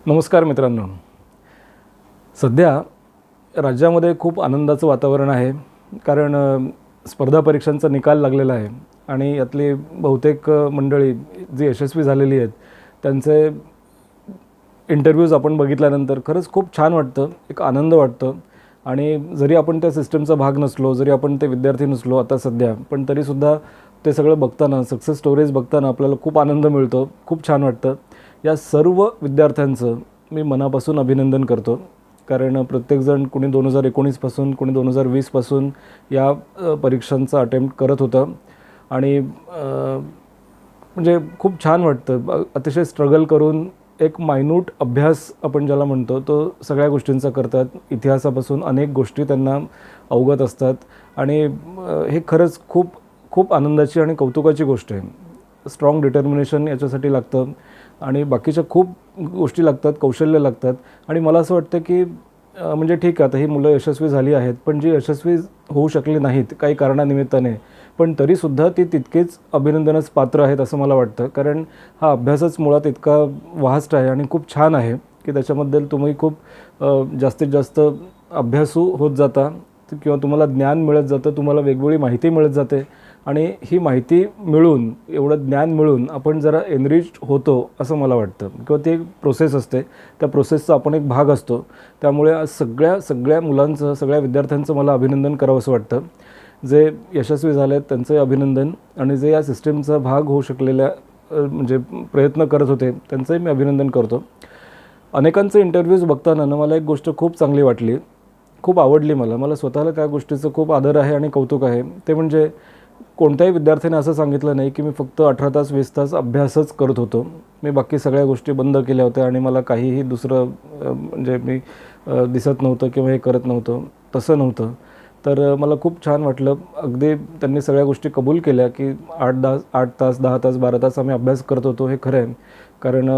नमस्कार मित्रांनो. सध्या राज्यामध्ये खूप आनंदाचं वातावरण आहे, कारण स्पर्धा परीक्षांचा निकाल लागलेला आहे आणि यातली बहुतेक मंडळी जी यशस्वी झालेली आहेत त्यांचे इंटरव्ह्यूज आपण बघितल्यानंतर खरंच खूप छान वाटतं, एक आनंद वाटतो. आणि जरी आपण त्या सिस्टमचा भाग नसलो, जरी आपण ते विद्यार्थी नसलो आता सध्या, पण तरीसुद्धा ते सगळं बघताना, सक्सेस स्टोरीज बघताना आपल्याला खूप आनंद मिळतो, खूप छान वाटतं. या सर्व विद्यार्थ्यांचं मी मनापासून अभिनंदन करतो, कारण प्रत्येकजण कोणी 2019पासून, कोणी 2020पासून या परीक्षांचा अटेम्प्ट करत होतं आणि म्हणजे खूप छान वाटतं. अतिशय स्ट्रगल करून एक मायन्यूट अभ्यास आपण ज्याला म्हणतो तो सगळ्या गोष्टींचा करतात. इतिहासापासून अनेक गोष्टी त्यांना अवगत असतात आणि हे खरंच खूप खूप आनंदाची आणि कौतुकाची गोष्ट आहे. स्ट्रॉंग डिटर्मिनेशन याच्यासाठी लागतं आणि बाकीच्या खूप गोष्टी लागतात, कौशल्य लागतात. आणि मला असं वाटतं की म्हणजे ठीक आहे, आता ही मुलं यशस्वी झाली आहेत, पण जी यशस्वी होऊ शकली नाहीत काही कारणानिमित्ताने, पण तरीसुद्धा ती तितकेच अभिनंदनास पात्र आहेत असं मला वाटतं. कारण हा अभ्यासच मुळात इतका वास्ट आहे आणि खूप छान आहे की त्याच्याबद्दल तुम्ही खूप जास्तीत जास्त अभ्यासू होत जाता किंवा तुम्हाला ज्ञान मिळत जातं, तुम्हाला वेगवेगळी माहिती मिळत जाते. आणि ही माहिती मिळून, एवढं ज्ञान मिळून आपण जरा एनरिच्ड होतो असं मला वाटतं, किंवा ती एक प्रोसेस असते, त्या प्रोसेसचा आपण एक भाग असतो. त्यामुळे आज सगळ्या मुलांचं, सगळ्या विद्यार्थ्यांचं मला अभिनंदन करावं असं वाटतं. जे यशस्वी झाले आहेत त्यांचं अभिनंदन, आणि जे या सिस्टीमचा भाग होऊ शकलेल्या म्हणजे प्रयत्न करत होते त्यांचंही मी अभिनंदन करतो. अनेकांचे इंटरव्ह्यूज बघताना मला एक गोष्ट खूप चांगली वाटली, खूप आवडली. मला स्वतःला त्या गोष्टीचं खूप आदर आहे आणि कौतुक आहे. ते म्हणजे कोणत्याही विद्यार्थ्याने असं सांगितलं नाही की मी फक्त 18 तास 20 तास अभ्यासच करत होतो, मी बाकी सगळ्या गोष्टी बंद केल्या होत्या आणि मला काहीही दुसरं म्हणजे मी दिसत नव्हतं किंवा हे करत नव्हतं. तसं नव्हतं. तर मला खूप छान वाटलं. अगदी त्यांनी सगळ्या गोष्टी कबूल केल्या की 8 तास 10 तास 12 तास आम्ही अभ्यास करत होतो. हे खरं आहे, कारण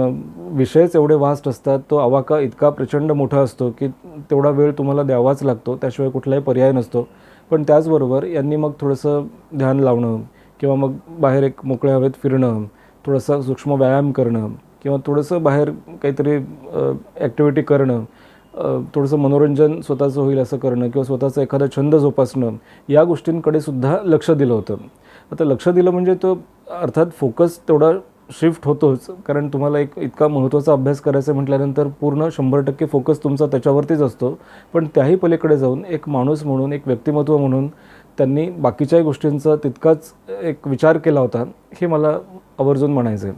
विषयच एवढे वास्ट असतात, तो आवाका इतका प्रचंड मोठा असतो की तेवढा वेळ तुम्हाला द्यावाच लागतो, त्याशिवाय कुठलाही पर्याय नसतो. पण त्याचबरोबर यांनी मग थोडंसं ध्यान लावणं किंवा मग बाहेर एक मोकळ्या हवेत फिरणं, थोडासा सूक्ष्म व्यायाम करणं किंवा थोडंसं बाहेर काहीतरी ॲक्टिव्हिटी करणं, थोडंसं मनोरंजन स्वतःचं होईल असं करणं किंवा स्वतःचा एखादा छंद जोपासणं, या गोष्टींकडे सुद्धा लक्ष दिलं होतं. आता लक्ष दिलं म्हणजे तो अर्थात फोकस तेवढा शिफ्ट होतोच, कारण तुम्हाला एक इतका महत्त्वाचा अभ्यास करायचा म्हटल्यानंतर पूर्ण 100% फोकस तुमचा त्याच्यावरतीच असतो. पण त्याही पलीकडे जाऊन एक माणूस म्हणून, एक व्यक्तिमत्व म्हणून त्यांनी बाकीच्याही गोष्टींचा तितकाच एक विचार केला होता, हे मला आवर्जून म्हणायचं आहे.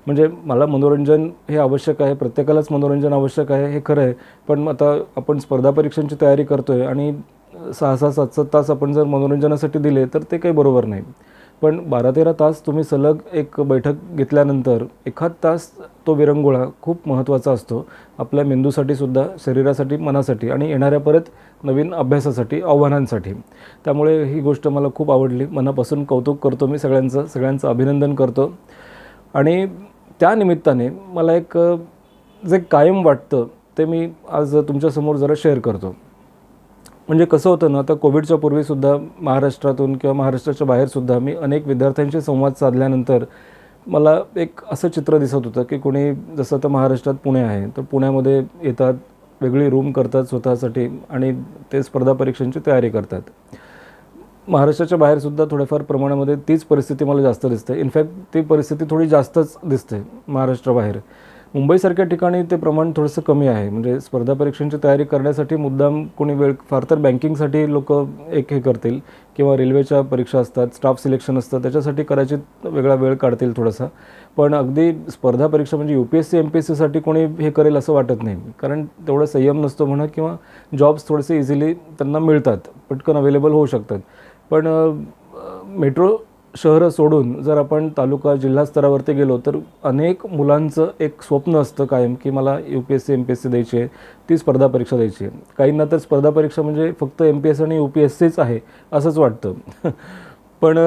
म्हणजे मला मनोरंजन हे आवश्यक आहे, प्रत्येकालाच मनोरंजन आवश्यक आहे, हे खरं आहे. पण आता आपण स्पर्धा परीक्षांची तयारी करतो आहे आणि 6-6, 7-7 तास आपण जर मनोरंजनासाठी दिले तर ते काही बरोबर नाही. पण 12-13 तास तुम्ही सलग एक बैठक घेतल्यानंतर एखाद तास तो विरंगुळा खूप महत्त्वाचा असतो, आपल्या मेंदूसाठी सुद्धा, शरीरासाठी, मनासाठी आणि येणाऱ्या परत नवीन अभ्यासासाठी, आव्हानांसाठी. त्यामुळे ही गोष्ट मला खूप आवडली. मनापासून कौतुक करतो मी सगळ्यांचं अभिनंदन करतो. आणि त्या निमित्ताने मला एक जे कायम वाटतं ते मी आज तुमच्यासमोर जरा शेअर करतो. म्हणजे कसं होतं ना, आता कोविडच्या पूर्वीसुद्धा महाराष्ट्रातून किंवा महाराष्ट्राच्या बाहेरसुद्धा मी अनेक विद्यार्थ्यांशी संवाद साधल्यानंतर मला एक असं चित्र दिसत होतं की कोणी, जसं आता महाराष्ट्रात पुणे आहे, तर पुण्यामध्ये येतात, वेगळी रूम करतात स्वतःसाठी आणि ते स्पर्धा परीक्षांची तयारी करतात. महाराष्ट्राच्या बाहेरसुद्धा थोड्याफार प्रमाणामध्ये तीच परिस्थिती मला जास्त दिसते. इनफॅक्ट ती परिस्थिती थोडी जास्तच दिसते महाराष्ट्राबाहेर. मुंबईसारख्या ठिकाणी ते प्रमाण थोडंसं कमी आहे. म्हणजे स्पर्धा परीक्षांची तयारी करण्यासाठी मुद्दाम कोणी वेळ, फार तर बँकिंगसाठी लोक एक हे करतील किंवा रेल्वेच्या परीक्षा असतात, स्टाफ सिलेक्शन असतं, त्याच्यासाठी कदाचित वेगळा वेळ काढतील थोडासा. पण अगदी स्पर्धा परीक्षा म्हणजे UPSC MPSCसाठी कोणी हे करेल असं वाटत नाही, कारण तेवढा संयम नसतो म्हणा, किंवा जॉब्स थोडेसे इझिली त्यांना मिळतात, पटकन अवेलेबल होऊ शकतात. पण मेट्रो शहरं सोडून जर आपण तालुका, जिल्हा स्तरावरती गेलो तर अनेक मुलांचं एक स्वप्न असतं कायम की मला UPSC MPSC द्यायची आहे, ती स्पर्धा परीक्षा द्यायची आहे. काहींना तर स्पर्धा परीक्षा म्हणजे फक्त MPSC आणि UPSCच आहे असंच वाटतं. पण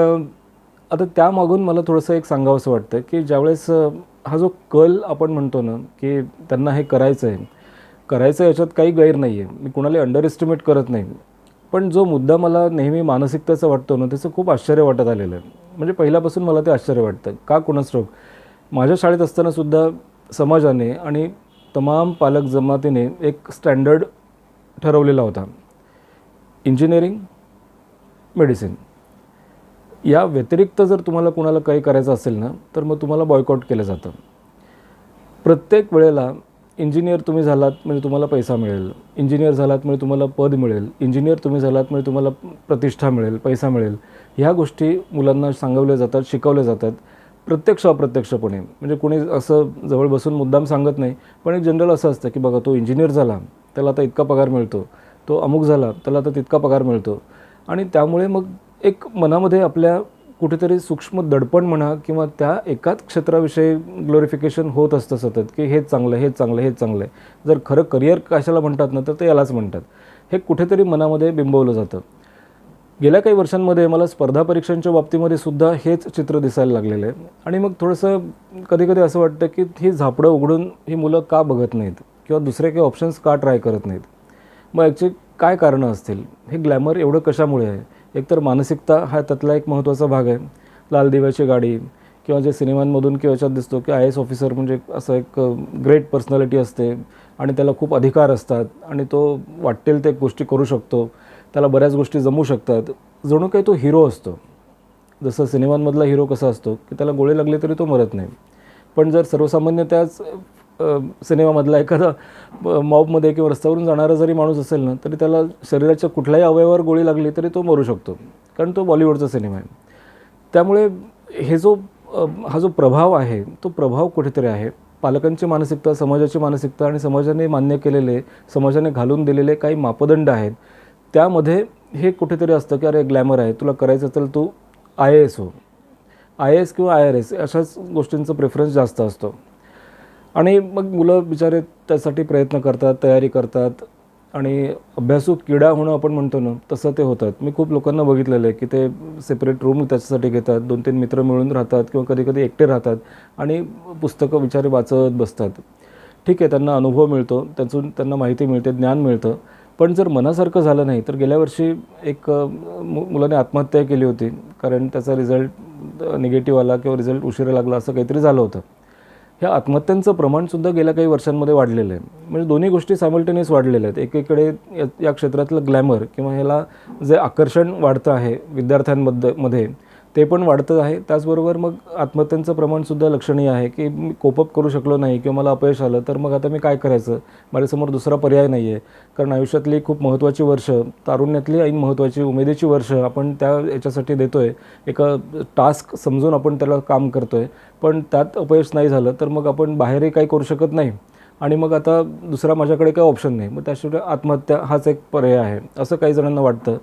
आता त्यामागून मला थोडंसं एक सांगावंसं वाटतं की ज्यावेळेस हा जो कल आपण म्हणतो ना की त्यांना हे करायचं आहे, याच्यात काही गैर नाही आहे, मी कुणाला अंडर एस्टिमेट करत नाही. पण जो मुद्दा मला नेहमी मानसिकतेचा वाटतो ना, त्याचं खूप आश्चर्य वाटत आलेलं आहे. म्हणजे पहिल्यापासून मला ते आश्चर्य वाटतं, का कुणास ठाऊक. माझ्या शाळेत असतानासुद्धा समाजाने आणि तमाम पालक जमातीने एक स्टँडर्ड ठरवलेला होता, इंजिनिअरिंग, मेडिसिन. या व्यतिरिक्त जर तुम्हाला कुणाला काही करायचं असेल ना, तर मग तुम्हाला बॉयकॉट केलं जातं. प्रत्येक वेळेला इंजिनियर तुम्ही झालात म्हणजे तुम्हाला पैसा मिळेल, इंजिनियर झालात म्हणजे तुम्हाला पद मिळेल, इंजिनियर तुम्ही झालात म्हणजे तुम्हाला प्रतिष्ठा मिळेल, पैसा मिळेल. ह्या गोष्टी मुलांना सांगवल्या जातात, शिकवल्या जातात, प्रत्यक्ष अप्रत्यक्षपणे. म्हणजे कोणी असं जवळ बसून मुद्दाम सांगत नाही, पण एक जनरल असं असतं की बघा, तो इंजिनियर झाला त्याला आता इतका पगार मिळतो, तो अमुक झाला त्याला आता तितका पगार मिळतो. आणि त्यामुळे मग एक मनामध्ये आपल्या कुठेतरी सूक्ष्म दडपण म्हणा किंवा त्या एकाच क्षेत्राविषयी ग्लोरिफिकेशन होत असतं सतत, की हेच चांगलं, हेच चांगलं, हेच चांगलं आहे. जर खरं करिअर कशाला म्हणतात ना, तर ते यालाच म्हणतात. हे कुठेतरी मनामध्ये बिंबवलं जातं. गेल्या काही वर्षांमध्ये मला स्पर्धा परीक्षांच्या बाबतीमध्ये सुद्धा हेच चित्र दिसायला लागलेलं आहे. आणि मग थोडंसं कधी असं वाटतं की ही झापडं उघडून ही मुलं का बघत नाहीत किंवा दुसरे काही ऑप्शन्स का ट्राय करत नाहीत. मग ॲक्च्युली काय कारणं असतील? हे ग्लॅमर एवढं कशामुळे आहे? एकतर मानसिकता हा त्यातला एक महत्त्वाचा भाग आहे. लाल दिव्याची गाडी किंवा जे सिनेमांमधून किंवा याच्यात दिसतो की IAS ऑफिसर म्हणजे असं एक ग्रेट पर्सनॅलिटी असते आणि त्याला खूप अधिकार असतात आणि तो वाटेल ते गोष्टी करू शकतो, त्याला बऱ्याच गोष्टी जमू शकतात. जणू काही तो हिरो असतो. जसं सिनेमांमधला हिरो कसा असतो की त्याला गोळे लागले तरी तो मरत नाही. पण जर सर्वसामान्य त्याच सिनेमामधला एखादा मॉबमध्ये किंवा रस्त्यावरून जाणारा जरी माणूस असेल ना, तरी त्याला शरीराच्या कुठल्याही अवयवावर गोळी लागली तरी तो मरू शकतो, कारण तो बॉलिवूडचा सिनेमा आहे. त्यामुळे हा जो प्रभाव आहे, तो प्रभाव कुठेतरी आहे. पालकांची मानसिकता, समाजाची मानसिकता आणि समाजाने मान्य केलेले, समाजाने घालून दिलेले काही मापदंड आहेत, त्यामध्ये हे कुठेतरी असतं की अरे ग्लॅमर आहे, तुला करायचं असेल तू IAS हो. IAS किंवा IRS अशाच गोष्टींचा प्रेफरन्स जास्त असतो. आणि मग मुलं बिचारे त्यासाठी प्रयत्न करतात, तयारी करतात आणि अभ्यासू किडा होणं आपण म्हणतो ना, तसं ते होतात. मी खूप लोकांना बघितलेलं आहे की ते सेपरेट रूम त्याच्यासाठी घेतात, 2-3 मित्र मिळून राहतात किंवा कधी एकटे राहतात आणि पुस्तकं बिचारे वाचत बसतात. ठीक आहे, त्यांना अनुभव मिळतो, त्यातून त्यांना माहिती मिळते, ज्ञान मिळतं. पण जर मनासारखं झालं नाही, तर गेल्या वर्षी एक मुलाने आत्महत्या केली होती, कारण त्याचा रिझल्ट निगेटिव्ह आला किंवा रिझल्ट उशिरा लागला, असं काहीतरी झालं होतं. ह्या आत्महत्यांचं प्रमाणसुद्धा गेल्या काही वर्षांमध्ये वाढलेलं आहे. म्हणजे दोन्ही गोष्टी सायमल्टेनियस वाढलेल्या आहेत. एकीकडे या क्षेत्रातलं ग्लॅमर किंवा ह्याला जे आकर्षण वाढतं आहे विद्यार्थ्यांमध्ये, ते पण वाढतं आहे. त्याचबरोबर मग आत्महत्यांचं प्रमाणसुद्धा लक्षणीय आहे, की मी कोप अप करू शकलो नाही किंवा मला अपयश आलं, तर मग आता मी काय करायचं? माझ्यासमोर दुसरा पर्याय नाही आहे. कारण आयुष्यातली खूप महत्त्वाची वर्ष, तारुण्यातली ऐन महत्त्वाची उमेदीची वर्ष आपण त्या याच्यासाठी देतो आहे. एका टास्क समजून आपण त्याला काम करतो आहे. पण त्यात अपयश नाही झालं, तर मग आपण बाहेरही काही करू शकत नाही आणि मग आता दुसरा माझ्याकडे काही ऑप्शन नाही. मग त्याशिवाय आत्महत्या हाच एक पर्याय आहे, असं काही जणांना वाटतं.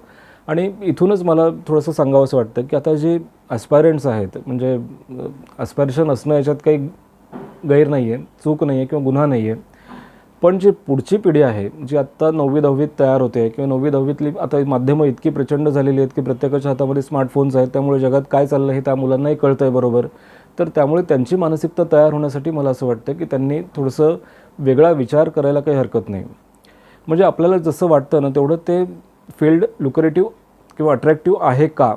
आणि इथूनच मला थोडंसं सांगावंसं वाटतं की आता जे ॲस्पायरंट्स आहेत, म्हणजे ॲस्पायरेशन असणं याच्यात काही गैर नाही आहे, चूक नाही आहे किंवा गुन्हा नाही आहे. पण जी पुढची पिढी आहे, जी आत्ता 9वी-10वीत तयार होते किंवा 9वी-10वीतली आता माध्यमं इतकी प्रचंड झालेली आहेत की प्रत्येकाच्या हातामध्ये स्मार्टफोन्स आहेत, त्यामुळे जगात काय चाललं हे त्या मुलांनाही कळतं आहे बरोबर. तर त्यामुळे त्यांची मानसिकता तयार होण्यासाठी मला असं वाटतं की त्यांनी थोडंसं वेगळा विचार करायला काही हरकत नाही. म्हणजे आपल्याला जसं वाटतं ना, तेवढं ते फील्ड लुक्रेटिव्ह किंवा अट्रॅक्टिव्ह आहे का?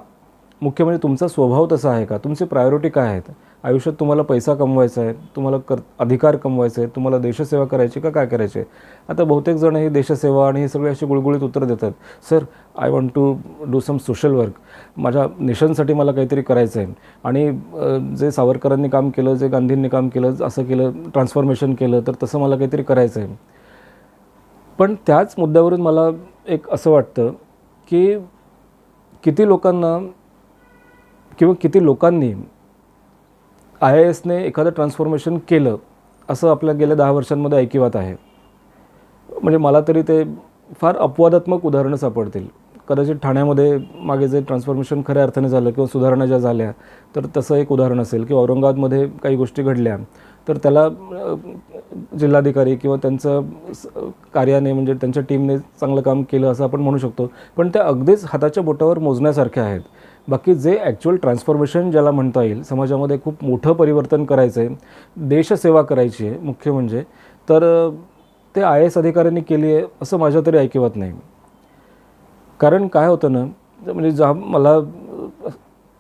मुख्य म्हणजे तुमचा स्वभाव तसा आहे का? तुमचे प्रायोरिटी काय आहेत? आयुष्यात तुम्हाला पैसा कमवायचा आहे, तुम्हाला अधिकार कमवायचे आहे, तुम्हाला देशसेवा करायची का काय करायची आहे? आता बहुतेक जण ही देशसेवा आणि हे सगळे अशी गुळगुळीत उत्तर देतात. Sir, I want to do some social work. माझ्या नेशनसाठी मला काहीतरी करायचं आहे. आणि जे सावरकरांनी काम केलं, जे गांधींनी काम केलं, असं केलं, ट्रान्सफॉर्मेशन केलं, तर तसं मला काहीतरी करायचं आहे. पण त्याच मुद्द्यावरून मला एक असं वाटतं की किती लोकांना किंवा किती लोकांनी IASने एखादं ट्रान्सफॉर्मेशन केलं, असं आपल्या गेल्या 10 वर्षांमध्ये ऐकिवात आहे. म्हणजे मला तरी ते फार अपवादात्मक उदाहरणं सापडतील. कदाचित ठाण्यामध्ये मागे जे ट्रान्सफॉर्मेशन खऱ्या अर्थाने झालं किंवा सुधारणा ज्या झाल्या, तर तसं एक उदाहरण असेल. किंवा औरंगाबादमध्ये काही गोष्टी घडल्या, तर त्याला जिल्हाधिकारी किंवा त्यांचं कार्याने म्हणजे त्यांच्या टीमने चांगलं काम केलं असं आपण म्हणू शकतो. पण त्या अगदीच हाताच्या बोटावर मोजण्यासारख्या आहेत. बाकी जे ॲक्च्युअल ट्रान्सफॉर्मेशन ज्याला म्हणता येईल, समाजामध्ये खूप मोठं परिवर्तन करायचं आहे, देशसेवा करायची आहे मुख्य म्हणजे, तर ते IAS अधिकाऱ्यांनी केली आहे असं माझ्या तरी ऐकिवात नाही. कारण काय होतं ना, म्हणजे मला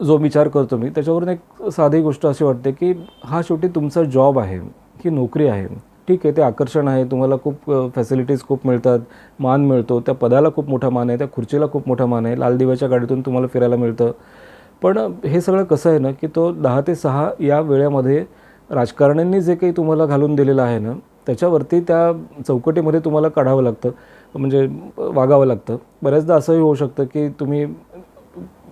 जो विचार करतो मी, त्याच्यावरून एक साधी गोष्ट अशी वाटते की हा शेवटी तुमचा जॉब आहे, ही नोकरी आहे. ठीक आहे, ते आकर्षण आहे, तुम्हाला खूप फॅसिलिटीज खूप मिळतात, मान मिळतो, त्या पदाला खूप मोठा मान आहे, त्या खुर्चीला खूप मोठा मान आहे, लाल दिव्याच्या गाडीतून तुम्हाला फिरायला मिळतं. पण हे सगळं कसं आहे ना, की तो 10 ते 6 या वेळेमध्ये राजकारण्यांनी जे काही तुम्हाला घालून दिलेलं आहे ना, त्याच्यावरती त्या चौकटीमध्ये तुम्हाला काढावं लागतं, म्हणजे वागावं लागतं. बऱ्याचदा असंही होऊ शकतं की तुम्ही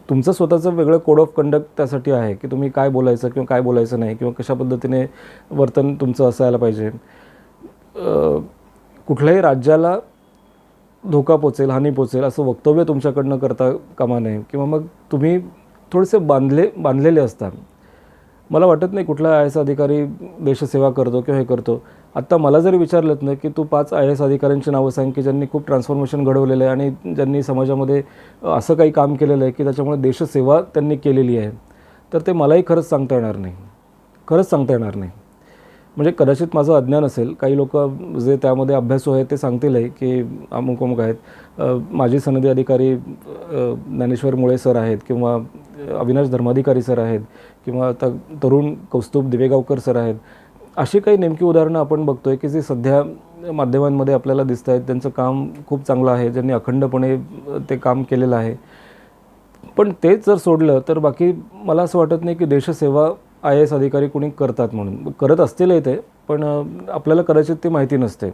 तुमचं स्वतःचं वेगळं कोड ऑफ कंडक्ट त्यासाठी आहे, की तुम्ही काय बोलायचं किंवा काय बोलायचं नाही, किंवा कशा पद्धतीने वर्तन तुमचं असायला पाहिजे. कुठल्याही राज्याला धोका पोचेल, हानी पोचेल असं वक्तव्य तुमच्याकडनं करता कामा नये, किंवा मग तुम्ही थोडेसे बांधलेले असतात. मला वाटत नाही कुठला IAS अधिकारी देशसेवा करतो किंवा हे करतो. आत्ता मला जरी विचारलं ना, की तू 5 IAS अधिकाऱ्यांची नावं सांग, की ज्यांनी खूप ट्रान्सफॉर्मेशन घडवलेलं आहे आणि ज्यांनी समाजामध्ये असं काही काम केलेलं आहे, की त्याच्यामुळे देशसेवा त्यांनी केलेली आहे, तर ते मलाही खरंच सांगता येणार नाही. खरंच सांगता येणार नाही. म्हणजे कदाचित माझं अज्ञान असेल. काही लोकं जे त्यामध्ये अभ्यासू आहेत ते सांगतीलही, की अमुक आहेत. माजी सनदी अधिकारी ज्ञानेश्वर मुळे सर आहेत, किंवा अविनाश धर्माधिकारी सर आहेत, किंवा आता तरुण कौस्तुभ दिवेगावकर सर आहेत. अशी काही नेमकी उदाहरणं आपण बघतो आहे, की जे सध्या माध्यमांमध्ये आपल्याला दिसत आहेत. त्यांचं काम खूप चांगलं आहे, ज्यांनी अखंडपणे ते काम केलेलं आहे. पण तेच जर सोडलं तर बाकी मला असं वाटत नाही की देशसेवा IAS अधिकारी कोणी करतात म्हणून. करत असतीलही ते, पण आपल्याला कदाचित ती माहिती नसते.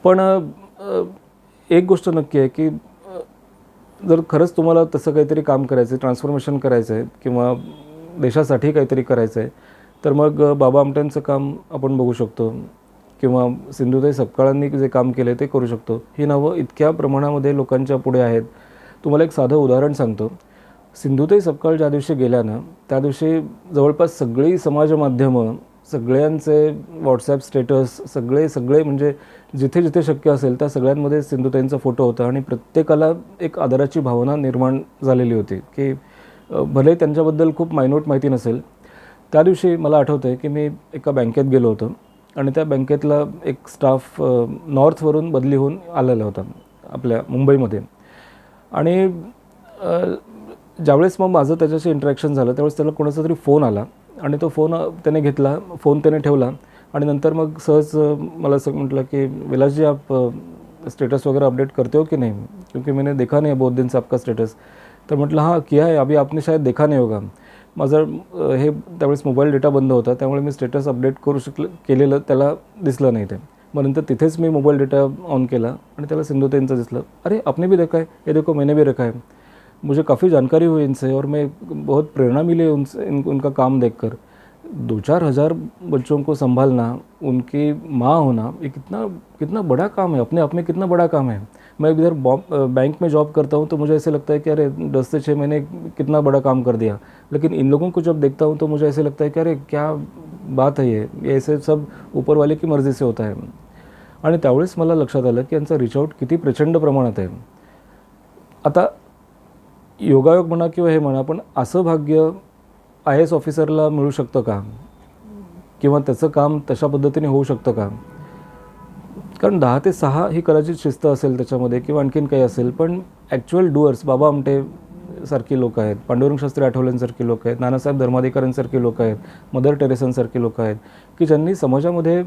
पण एक गोष्ट नक्की आहे, की जर खरंच तुम्हाला तसं काहीतरी काम करायचं आहे, ट्रान्सफॉर्मेशन करायचं आहे, किंवा देशासाठी काहीतरी करायचं आहे, तर मग बाबा आमट्यांचं काम आपण बघू शकतो, किंवा सिंधुताई सपकाळांनी जे काम केले ते करू शकतो. ही नावं इतक्या प्रमाणामध्ये लोकांच्या पुढे आहेत. तुम्हाला एक साधं उदाहरण सांगतो. सिंधुताई सपकाळ ज्या दिवशी गेल्या ना, त्या दिवशी जवळपास सगळी समाजमाध्यमं, सगळ्यांचे व्हॉट्सॲप स्टेटस, सगळे म्हणजे जिथे जिथे शक्य असेल त्या सगळ्यांमध्ये सिंधुताईंचा फोटो होता, आणि प्रत्येकाला एक आदराची भावना निर्माण झालेली होती, की भले त्यांच्याबद्दल खूप मायन्यूट माहिती नसेल. त्या दिवशी मला आठवतं आहे, की मी एका बँकेत गेलो होतो, आणि त्या बँकेतला एक स्टाफ नॉर्थवरून बदली होऊन आलेला होता आपल्या मुंबईमध्ये. आणि ज्यावेळेस मग माझं त्याच्याशी इंटरॅक्शन झालं, त्यावेळेस त्याला कोणाचा तरी फोन आला, आणि तो फोन त्याने घेतला, फोन त्याने ठेवला, आणि नंतर मग सहज मला असं म्हटलं की विलास जी आप स्टेटस वगैरह अपडेट करते हो कि नहीं, क्योंकि मैंने देखा नहीं है बहुत दिन से आपका स्टेटस. तर म्हटलं हां किया है, अभी आपने शायद देखा नहीं होगा. माझं हे त्यावेळेस मोबाईल डेटा बंद होता, त्यामुळे मी स्टेटस अपडेट केलेलं त्याला दिसलं नाही ते. मग नंतर तिथेच मी मोबाईल डेटा ऑन केला, आणि त्याला सिंधुताईंचं दिसलं. अरे आपने भी देखा है, ये देखो मैंने भी रखा है. मुझे काफ़ी जानकारी हुई इनसे, और मैं बहुत प्रेरणा मिली उनसे, उनका काम देखकर. 2-4 हज़ार बच्चों को संभालना, उनकी माँ होना, ये कितना कितना बड़ा काम है, अपने आप में कितना बड़ा काम है. मैं इधर बैंक में जॉब करता हूँ, तो मुझे ऐसे लगता है कि अरे 10 से 6 महीने कितना बड़ा काम कर दिया. लेकिन इन लोगों को जब देखता हूँ तो मुझे ऐसे लगता है कि अरे क्या बात है, ये ऐसे सब ऊपर वाले की मर्जी से होता है. आणि त्यावेळेस मला लक्षात आलं की यांचा रीचआउट किती प्रचंड प्रमाणात आहे. आता योगायोग म्हणा किंवा हे म्हणा, पण असं भाग्य IAS ऑफिसरला मिळू शकतं का, किंवा त्याचं काम तशा पद्धतीने होऊ शकतं का? कारण 10 ते 6 ही कदाचित शिस्त असेल त्याच्यामध्ये, किंवा आणखीन काही असेल, पण ॲक्च्युअल डुअर्स बाबा आमटे सारखी लोक आहेत, पांडुरंग शास्त्री आठवलेंसारखी लोक आहेत, नानासाहेब धर्माधिकाऱ्यांसारखी लोक आहेत, मदर टेरेसांसारखी लोक आहेत, की ज्यांनी समाजामध्ये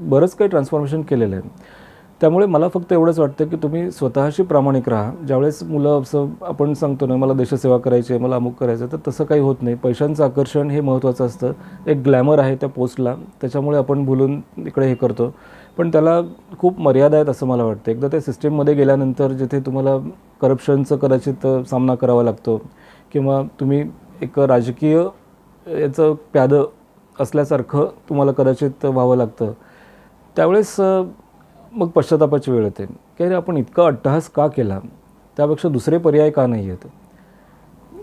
बरंच काही ट्रान्सफॉर्मेशन केलेलं आहे. त्यामुळे मला फक्त एवढंच वाटतं की तुम्ही स्वतःशी प्रामाणिक राहा. ज्यावेळेस मुलं असं आपण सांगतो ना, मला देशसेवा करायची आहे, मला अमुक करायचं आहे, तर तसं काही होत नाही. पैशांचं आकर्षण हे महत्त्वाचं असतं. एक ग्लॅमर आहे त्या पोस्टला, त्याच्यामुळे आपण भुलून इकडे हे करतो. पण त्याला खूप मर्यादा आहेत असं मला वाटतं. एकदा त्या सिस्टीममध्ये गेल्यानंतर जिथे तुम्हाला करप्शनचं कदाचित सामना करावा लागतो, किंवा तुम्ही एक राजकीय याचं प्यादं असल्यासारखं तुम्हाला कदाचित व्हावं लागतं, त्यावेळेस मग पश्चातापाची वेळ येते की अरे आपण इतका अट्टहास का केला, त्यापेक्षा दुसरे पर्याय का नाही आहेत.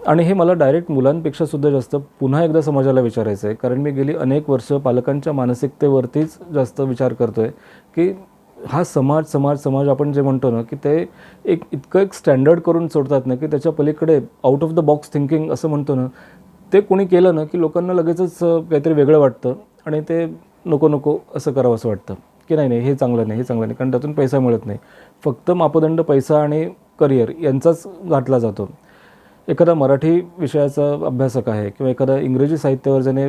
आणि हे मला डायरेक्ट मुलांपेक्षा सुद्धा जास्त पुन्हा एकदा समाजाला विचारायचं आहे, कारण मी गेली अनेक वर्ष पालकांच्या मानसिकतेवरतीच जास्त विचार करतो आहे की हा समाज आपण जे म्हणतो ना, की ते इतकं स्टँडर्ड करून सोडतात ना, की त्याच्या पलीकडे out of the box thinking असं म्हणतो ना, ते कोणी केलं ना की लोकांना लगेचच काहीतरी वेगळं वाटतं, आणि ते नको असं करावं असं वाटतं की नाही हे चांगलं नाही, कारण त्यातून पैसा मिळत नाही. फक्त मापदंड पैसा आणि करिअर यांचाच घातला जातो. एखादा मराठी विषयाचा अभ्यासक आहे, किंवा एखादा इंग्रजी साहित्यावर ज्याने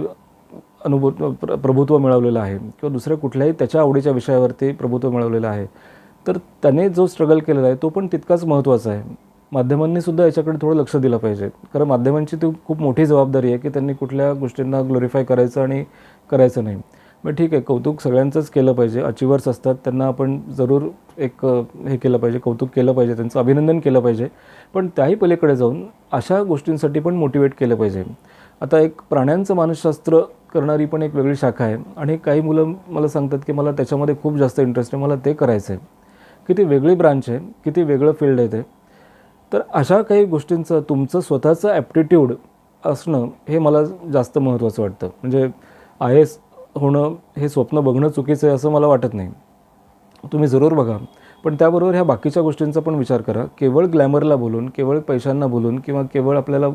प्रभुत्व मिळवलेलं आहे किंवा दुसऱ्या कुठल्याही त्याच्या आवडीच्या विषयावरती प्रभुत्व मिळवलेलं आहे, तर त्याने जो स्ट्रगल केलेला आहे तो पण तितकाच महत्त्वाचा आहे. माध्यमांनी सुद्धा याच्याकडे थोडं लक्ष दिलं पाहिजे. कारण माध्यमांची ती खूप मोठी जबाबदारी आहे की त्यांनी कुठल्या गोष्टींना ग्लोरिफाय करायचं आणि करायचं नाही. मग ठीक आहे, कौतुक सगळ्यांचंच केलं पाहिजे. अचिव्हर्स असतात त्यांना आपण जरूर एक हे केलं पाहिजे, कौतुक केलं पाहिजे, त्यांचं अभिनंदन केलं पाहिजे. पण त्याही पलीकडे जाऊन अशा गोष्टींसाठी पण मोटिवेट केलं पाहिजे. आता एक प्राण्यांचं मानसशास्त्र करणारी पण एक वेगळी शाखा आहे आणि काही मुलं मला सांगतात की मला त्याच्यामध्ये खूप जास्त इंटरेस्ट आहे, मला ते करायचं आहे. किती वेगळी ब्रांच आहे, किती वेगळं फील्ड आहे ते. तर अशा काही गोष्टींचं तुमचं स्वतःचं ॲप्टिट्यूड असणं हे मला जास्त महत्त्वाचं वाटतं. म्हणजे IAS होणं हे स्वप्न बघणं चुकीचं आहे असं मला वाटत नाही. तुम्ही जरूर बघा, पण त्याबरोबर ह्या बाकीच्या गोष्टींचा पण विचार करा. केवळ ग्लॅमरला बोलून, केवळ पैशांना बोलून किंवा केवळ आपल्याला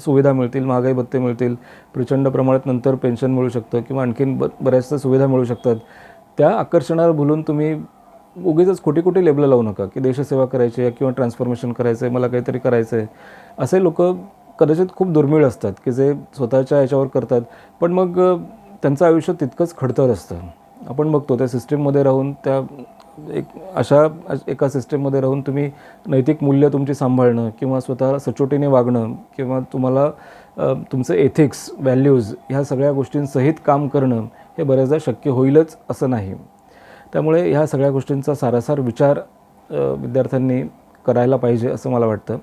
सुविधा मिळतील, महागाई भत्ते मिळतील, प्रचंड प्रमाणात नंतर पेन्शन मिळू शकतं किंवा आणखीन बऱ्याचशा सुविधा मिळू शकतात, त्या आकर्षणाला बोलून तुम्ही उगीचच खोटी खोटी लेबलं लावू नका की देशसेवा करायची आहे किंवा ट्रान्सफॉर्मेशन करायचं आहे, मला काहीतरी करायचं आहे. असे लोक कदाचित खूप दुर्मिळ असतात की जे स्वतःच्या याच्यावर करतात, पण मग त्यांचं आयुष्य तितकंच खडतर असतं. आपण बघतो त्या सिस्टीममध्ये राहून, त्या अशा एका सिस्टीममध्ये राहून तुम्ही नैतिक मूल्य तुमची सांभाळणं किंवा स्वतःला सचोटीने वागणं किंवा तुम्हाला तुमचं एथिक्स, व्हॅल्यूज ह्या सगळ्या गोष्टींसहित काम करणं हे बऱ्याचदा शक्य होईलच असं नाही. त्यामुळे ह्या सगळ्या गोष्टींचा सारासार विचार विद्यार्थ्यांनी करायला पाहिजे असं मला वाटतं.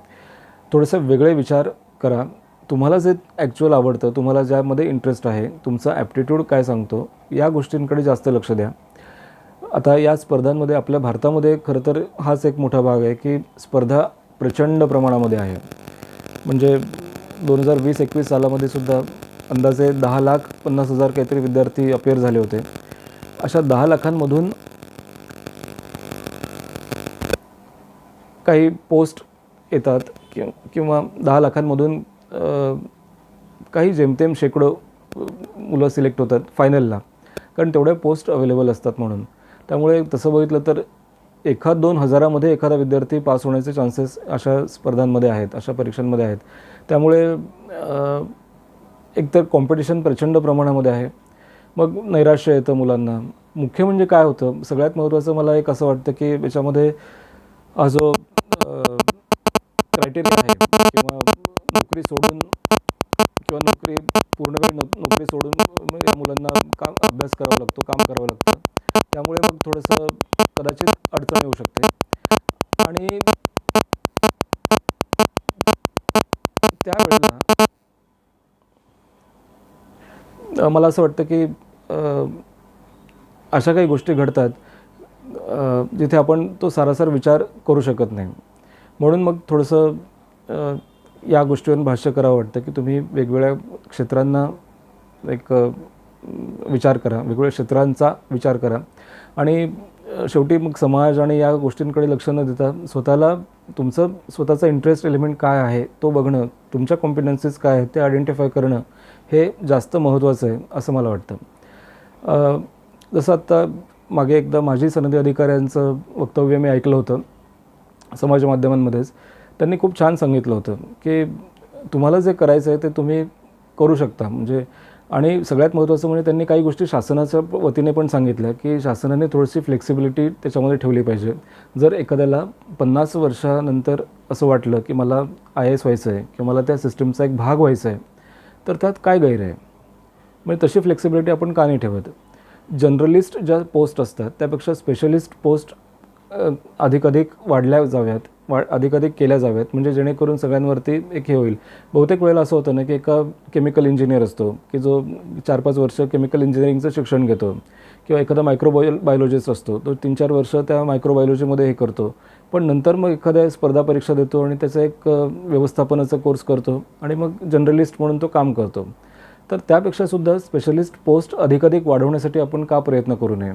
थोडंसं वेगळे विचार करा. तुम्हाला जे ॲक्च्युअल आवडतं, तुम्हाला ज्यामध्ये इंटरेस्ट आहे, तुमचा ॲप्टिट्यूड काय सांगतो, या गोष्टींकडे जास्त लक्ष द्या. आता या स्पर्धांमध्ये आपल्या भारतामध्ये खरं तर हाच एक मोठा भाग आहे की स्पर्धा प्रचंड प्रमाणामध्ये आहे. म्हणजे 2020-21 सालामध्ये सुद्धा अंदाजे 10,50,000 काहीतरी विद्यार्थी अपेअर झाले होते. अशा 10 लाखांमधून काही पोस्ट येतात किंवा 10 लाखांमधून काही जेमतेम शेकडो मुलं सिलेक्ट होतात फायनलला, कारण तेवढ्या पोस्ट अवेलेबल असतात म्हणून. त्यामुळे तसं बघितलं तर 1-2 हजारामध्ये एखादा विद्यार्थी पास होण्याचे चान्सेस अशा स्पर्धांमध्ये आहेत, अशा परीक्षांमध्ये आहेत. त्यामुळे एकतर कॉम्पिटिशन प्रचंड प्रमाणामध्ये आहे. मग नैराश्य येतं मुलांना. मुख्य म्हणजे काय होतं, सगळ्यात महत्त्वाचं मला एक असं वाटतं की याच्यामध्ये हा जो क्रायटेरिया आहे किंवा नोकरी सोडून किंवा नोकरी पूर्णवेळ नोकरी सोडून या मुलांना अभ्यास करावा लागतो, काम करावं लागतं. त्यामुळे मग थोडंसं कदाचित अडचण येऊ शकते. आणि त्यावेळेला मला असं वाटतं की अशा काही गोष्टी घडतात जिथे आपण तो सारासार विचार करू शकत नाही. म्हणून मग थोडंसं या गोष्टीवर भाष्य करावं वाटतं की तुम्ही वेगवेगळ्या क्षेत्रांना एक विचार करा, वेगवेगळ्या क्षेत्रांचा विचार करा आणि शेवटी मग समाज आणि या गोष्टींकडे लक्ष न देता स्वतःला तुमचं स्वतःचा इंटरेस्ट एलिमेंट काय आहे तो बघणं, तुमच्या कॉम्पिटन्सीज काय आहेत ते आयडेंटिफाय करणं हे जास्त महत्त्वाचं आहे असं मला वाटतं. जसं आत्ता मागे एकदा माजी सनदी अधिकाऱ्यांचं वक्तव्य मी ऐकलं होतं समाज माध्यमांमध्येच. त्यांनी खूप छान सांगितलं होतं की तुम्हाला जे करायचं आहे ते तुम्ही करू शकता. म्हणजे आणि सगळ्यात महत्त्वाचं म्हणजे त्यांनी काही गोष्टी शासनाच्या वतीने पण सांगितल्या की शासनाने थोडीशी फ्लेक्सिबिलिटी त्याच्यामध्ये ठेवली पाहिजे. जर एखाद्याला 50 वर्षानंतर असं वाटलं की मला IAS व्हायचं आहे किंवा मला त्या सिस्टीमचा एक भाग व्हायचा आहे, तर त्यात काय गैर आहे? म्हणजे तशी फ्लेक्सिबिलिटी आपण का नाही ठेवत? जनरलिस्ट ज्या पोस्ट असतात त्यापेक्षा स्पेशलिस्ट पोस्ट अधिकाधिक वाढल्या जाव्यात, अधिकाधिक केल्या जाव्यात, म्हणजे जेणेकरून सगळ्यांवरती एक हे होईल. बहुतेक वेळेला असं होतं ना की एका केमिकल इंजिनियर असतो की जो 4-5 वर्ष केमिकल इंजिनिअरिंगचं शिक्षण घेतो किंवा एखादा बायोलॉजिस्ट असतो तो 3-4 वर्ष त्या मायक्रोबायोलॉजीमध्ये हे करतो, पण नंतर मग एखाद्या स्पर्धा परीक्षा देतो आणि त्याचा एक व्यवस्थापनाचा कोर्स करतो आणि मग जनरलिस्ट म्हणून तो काम करतो. तर त्यापेक्षासुद्धा स्पेशलिस्ट पोस्ट अधिकाधिक वाढवण्यासाठी आपण का प्रयत्न करू नये?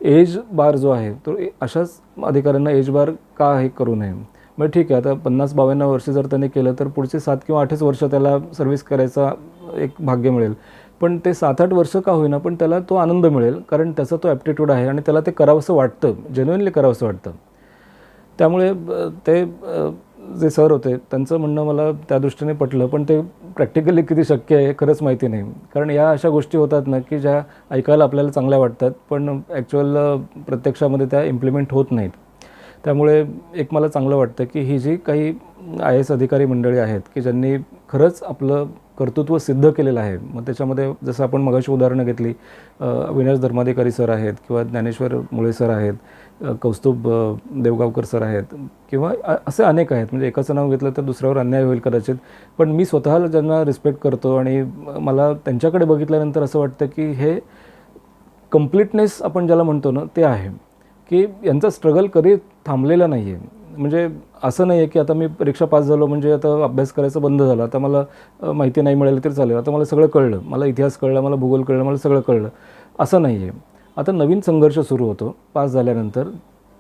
एज बार जो आहे तो अशाच अधिकाऱ्यांना एज बार का हे करू नये? मग ठीक आहे, आता 50-52 वर्ष जर त्याने केलं तर पुढचे 7 किंवा 8च वर्ष त्याला सर्व्हिस करायचा एक भाग्य मिळेल. पण ते 7-8 वर्ष का होईना, पण त्याला तो आनंद मिळेल, कारण त्याचा तो ॲप्टिट्यूड आहे आणि त्याला ते करावंसं वाटतं, जेन्युइनली करावंसं वाटतं. त्यामुळे ते जे सर होते त्यांचं म्हणणं मला त्या दृष्टीने पटलं, पण ते प्रॅक्टिकली किती शक्य आहे खरंच माहिती नाही. कारण या अशा गोष्टी होतात ना की ज्या ऐकायला आपल्याला चांगल्या वाटतात, पण ॲक्च्युअल प्रत्यक्षामध्ये त्या इम्प्लिमेंट होत नाहीत. त्यामुळे एक मला चांगलं वाटतं की ही जी काही IAS अधिकारी मंडळी आहेत की ज्यांनी खरंच आपलं कर्तृत्व सिद्ध केलेलं आहे. मग त्याच्यामध्ये जसं आपण मगाशी उदाहरणं घेतली, अविनाश धर्माधिकारी सर आहेत किंवा ज्ञानेश्वर मुळे सर आहेत, कौस्तुभ देवगावकर सर आहेत किंवा असे अनेक आहेत. म्हणजे एकाचं नाव घेतलं तर दुसऱ्यावर अन्याय होईल कदाचित, पण मी स्वतःला ज्यांना रिस्पेक्ट करतो आणि मला त्यांच्याकडे बघितल्यानंतर असं वाटतं की हे कम्प्लीटनेस आपण ज्याला म्हणतो ना ते आहे, की यांचा स्ट्रगल कधी थांबलेला नाही आहे. म्हणजे असं नाही आहे की आता मी परीक्षा पास झालो म्हणजे आता अभ्यास करायचं बंद झालं, आता मला माहिती नाही मिळाली तरी चालेल, आता मला सगळं कळलं, मला इतिहास कळला, मला भूगोल कळलं, मला सगळं कळलं, असं नाही आहे. आता नवीन संघर्ष सुरू होतो. पास झाल्यानंतर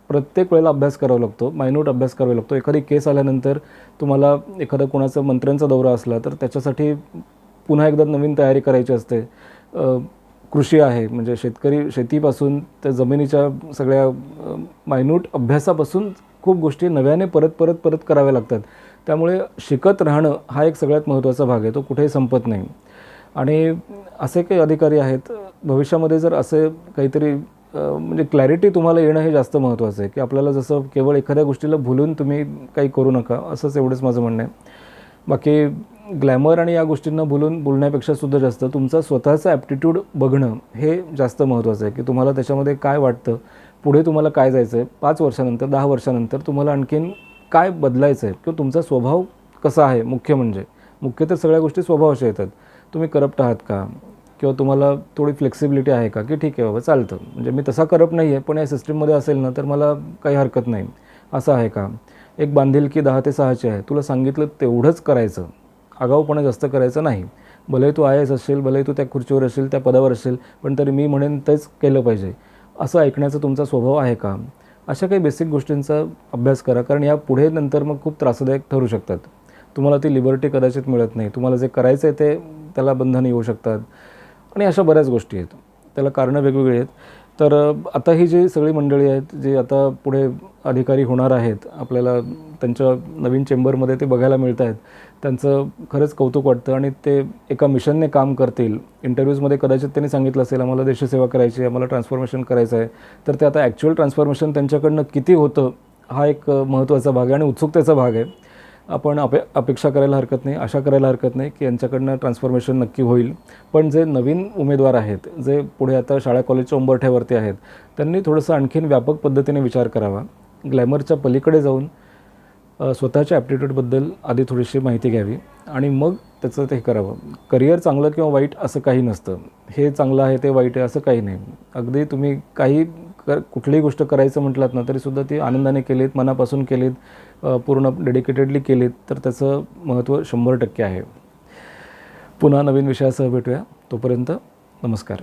प्रत्येक वेळेला अभ्यास करावा लागतो, मायन्यूट अभ्यास करावा लागतो. एखादी केस आल्यानंतर तुम्हाला एखादा कोणाचा मंत्र्यांचा दौरा असला तर त्याच्यासाठी पुन्हा एकदा नवीन तयारी करायची असते. कृषी आहे म्हणजे शेतीपासून त्या जमिनीच्या सगळ्या मायन्यूट अभ्यासापासून खूप गोष्टी नव्याने परत कराव्या लागतात. त्यामुळे शिकत राहणं हा एक सगळ्यात महत्त्वाचा भाग आहे, तो कुठेही संपत नाही. आणि असे काही अधिकारी आहेत, भविष्यामध्ये जर असे काहीतरी म्हणजे क्लॅरिटी तुम्हाला येणं हे जास्त महत्त्वाचं आहे, की आपल्याला जसं केवळ एखाद्या गोष्टीला भुलून तुम्ही काही करू नका, असंच एवढंच माझं म्हणणं आहे. बाकी ग्लॅमर आणि या गोष्टींना बोलण्यापेक्षा सुद्धा जास्त तुमचा स्वतःचा ॲप्टिट्यूड बघणं हे जास्त महत्त्वाचं आहे, की तुम्हाला त्याच्यामध्ये काय वाटतं, पुढे तुम्हाला काय जायचं आहे, 5 वर्षानंतर 10 वर्षानंतर तुम्हाला आणखीन काय बदलायचं आहे किंवा तुमचा स्वभाव कसा आहे. मुख्य तर सगळ्या गोष्टी स्वभावाच्या येतात. तुम्ही करप्ट आहात का, किंवा तुम्हाला थोडी फ्लेक्सिबिलिटी आहे का, की ठीक आहे बाबा चालतं, म्हणजे मी तसा करप्ट नाही आहे पण या सिस्टीममध्ये असेल ना तर मला काही हरकत नाही, असं आहे का. एक बांधिलकी 10 ते 6ची आहे, तुला सांगितलं तेवढंच करायचं, आगाऊपणा जास्त करायचं नाही. भले तू IAS असेल, भले तू त्या खुर्चीवर असेल, त्या पदावर असेल, पण तरी मी म्हणेन तेच केलं पाहिजे, असं ऐकण्याचा तुमचा स्वभाव आहे का. अशा काही बेसिक गोष्टींचा अभ्यास करा, कारण या पुढे नंतर मग खूप त्रासदायक ठरू शकतात. तुम्हाला ती लिबर्टी कदाचित मिळत नाही, तुम्हाला जे करायचं आहे ते त्याला बंधनं येऊ शकतात आणि अशा बऱ्याच गोष्टी आहेत. त्याला कारणं वेगवेगळी आहेत. तर आता ही जी सगळी मंडळी आहेत जे आता पुढे अधिकारी होणार आहेत, आपल्याला त्यांच्या नवीन चेंबरमध्ये ते बघायला मिळत आहेत, त्यांचं खरंच कौतुक वाटतं आणि ते एका मिशनने काम करतील. इंटरव्ह्यूजमध्ये कदाचित त्यांनी सांगितलं असेल आम्हाला देशसेवा करायची आहे, आम्हाला ट्रान्सफॉर्मेशन करायचं आहे, तर ते आता ॲक्च्युअल ट्रान्सफॉर्मेशन त्यांच्याकडनं किती होतं हा एक महत्त्वाचा भाग आहे आणि उत्सुकतेचा भाग आहे. आपण अपेक्षा करायला हरकत नाही, आशा करायला हरकत नाही की यांच्याकडनं ट्रान्सफॉर्मेशन नक्की होईल. पण जे नवीन उमेदवार आहेत, जे पुढे आता शाळा कॉलेजच्या उंबरठ्यावरती आहेत, त्यांनी थोडंसं आणखीन व्यापक पद्धतीने विचार करावा. ग्लॅमरच्या पलीकडे जाऊन स्वतःच्या ॲप्टिट्यूडबद्दल आधी थोडीशी माहिती घ्यावी आणि मग त्याचं ते करावं. करिअर चांगलं किंवा वाईट असं काही नसतं. हे चांगलं आहे ते वाईट आहे असं काही नाही. अगदी तुम्ही कुठलीही गोष्ट करायचं म्हटलात ना तरीसुद्धा ती आनंदाने केलीत, मनापासून केलीत, पूर्ण डेडिकेटेडली केलीत तर त्याचं महत्त्व 100% आहे. पुन्हा नवीन विषयासह भेटूया. तोपर्यंत नमस्कार.